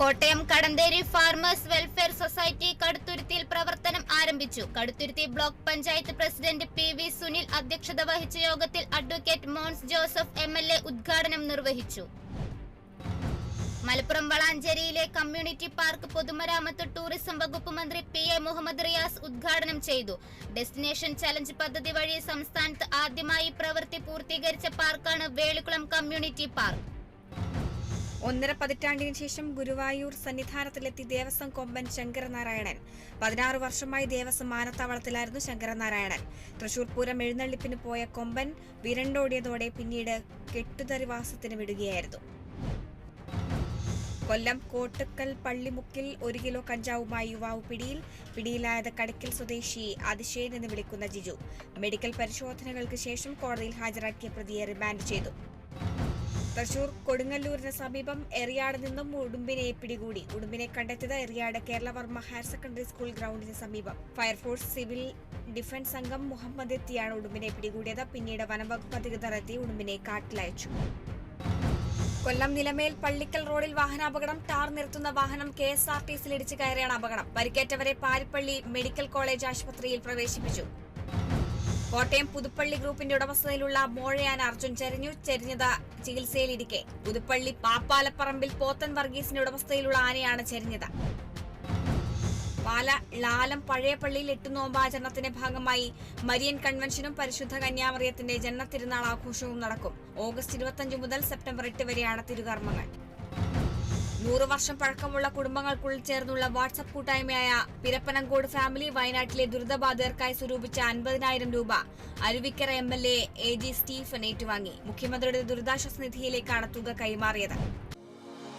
Kottayam കടന്തേരി farmers welfare society കടുത്തുരുത്തിയിൽ പ്രവർത്തനം ആരംഭിച്ചു. Kaduthuruthy block panchayat president PV. Sunil അധ്യക്ഷത വഹിച്ച യോഗത്തിൽ അഡ്വക്കേറ്റ് മോൻസ് ജോസഫ് എം.എൽ.എ. ഉദ്ഘാടനം നിർവഹിച്ചു. മലപ്പുറം വളാഞ്ചേരിയിലെ കമ്മ്യൂണിറ്റി പാർക്ക് പൊതുമരാമത്ത് ടൂറിസം വകുപ്പ് മന്ത്രി പി.എ. മുഹമ്മദ് റിയാസ് ഉദ്ഘാടനം ചെയ്തു. ഡെസ്റ്റിനേഷൻ ചലഞ്ച് പദ്ധതി വഴി സംസ്ഥാനത്ത് ആദ്യമായി പ്രവൃത്തി പൂർത്തീകരിച്ച പാർക്കാണ് വേളിക്കുളം കമ്മ്യൂണിറ്റി പാർക്ക്. 1.5 പതിറ്റാണ്ടിന് ശേഷം ഗുരുവായൂർ സന്നിധാനത്തിലെത്തി ദേവസ്വം കൊമ്പൻ ശങ്കരനാരായണൻ. 16 വർഷമായി ദേവസ്വം മാനത്താവളത്തിലായിരുന്നു ശങ്കരനാരായണൻ. തൃശൂർ പൂരം എഴുന്നള്ളിപ്പിന് പോയ കൊമ്പൻ വിരണ്ടോടിയതോടെ പിന്നീട് കെട്ടുതറിവാസത്തിന് വിടുകയായിരുന്നു. കൊല്ലം കോട്ടുക്കൽ പള്ളിമുക്കിൽ 1 കിലോ കഞ്ചാവുമായി യുവാവ് പിടിയിലായത് കടയ്ക്കൽ സ്വദേശി അതിശയൻ എന്ന് വിളിക്കുന്ന ജിജു. മെഡിക്കൽ പരിശോധനകൾക്ക് ശേഷം കോടതിയിൽ ഹാജരാക്കിയ പ്രതിയെ റിമാൻഡ് ചെയ്തു. തൃശൂർ കൊടുങ്ങല്ലൂരിന് സമീപം എറിയാട് നിന്നും ഉടുമ്പിനെ പിടികൂടി. ഉടുമ്പിനെ കണ്ടെത്തിയത് Eriyad Keralavarma higher secondary school ഗ്രൗണ്ടിന് സമീപം. ഫയർഫോഴ്സ് സിവിൽ ഡിഫൻസ് സംഘം മുഹമ്മദ് എത്തിയാണ് ഉടുമ്പിനെ പിടികൂടിയത്. പിന്നീട് വനംവകുപ്പ് അധികൃതർ എത്തി ഉടുമ്പിനെ കാട്ടിലയച്ചു. കൊല്ലം നിലമേൽ പള്ളിക്കൽ റോഡിൽ വാഹനാപകടം. ടാർ നിർത്തുന്ന വാഹനം KSRTCയിൽ ഇടിച്ച് കയറിയാണ് അപകടം. പരിക്കേറ്റവരെ പാരിപ്പള്ളി മെഡിക്കൽ കോളേജ് ആശുപത്രിയിൽ പ്രവേശിപ്പിച്ചു. കോട്ടയം പുതുപ്പള്ളി ഗ്രൂപ്പിന്റെ ഉടമസ്ഥതയിലുള്ള മോഴയാൻ അർജുൻ ചെരിഞ്ഞത് ചികിത്സയിലിരിക്കെ പുതുപ്പള്ളി പാപ്പാലപ്പറമ്പിൽ പോത്തൻ വർഗീസിന്റെ ഉടമസ്ഥതയിലുള്ള ആനയാണ് ചെരിഞ്ഞത്. പാല ലാലം പഴയ പള്ളിയിൽ 8 നോമ്പാചരണത്തിന്റെ ഭാഗമായി മരിയൻ കൺവെൻഷനും പരിശുദ്ധ കന്യാമറിയത്തിന്റെ ജന്മത്തിരുനാൾ ആഘോഷവും നടക്കും. ഓഗസ്റ്റ് 25 മുതൽ സെപ്റ്റംബർ 8 വരെയാണ് തിരുകർമ്മങ്ങൾ. 100 വർഷം പഴക്കമുള്ള കുടുംബങ്ങൾക്കുള്ളിൽ ചേർന്നുള്ള വാട്സ്ആപ്പ് കൂട്ടായ്മയായ പിരപ്പനങ്കോട് ഫാമിലി വയനാട്ടിലെ ദുരിതബാധിതർക്കായി സ്വരൂപിച്ച 50,000 രൂപ അരുവിക്കര MLA AG സ്റ്റീഫൻ ഏറ്റുവാങ്ങി. മുഖ്യമന്ത്രിയുടെ ദുരിതാശ്വാസ നിധിയിലേക്കാണ് തുക കൈമാറിയത്.